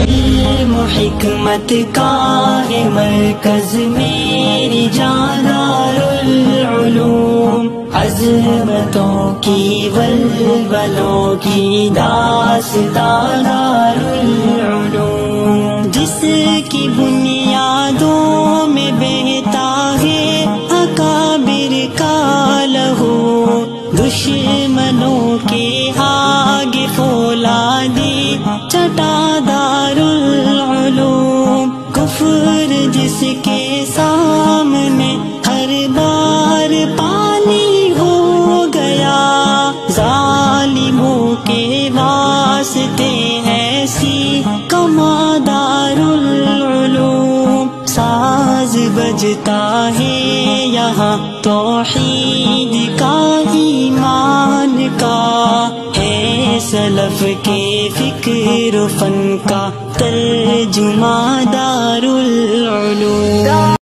علم و حکمت کا ہے مرکز میری جان دارالعلوم، عظمتوں کی ولولوں کی داستان دارالعلوم، جس کی بنیادوں میں بہتا ہے اکابر کا لہو، دشمنوں کے آگے فولادی چٹا دارالعلوم، کفر جس کے سامنے ہر بار پانی ہو گیا، ظالموں کے واسطے ایسی کما دارالعلوم، ساز بجتا ہے یہاں توحید کا ایمان کا، ہے سلف کے فکر و فن کا ترجمہ دارالعلوم۔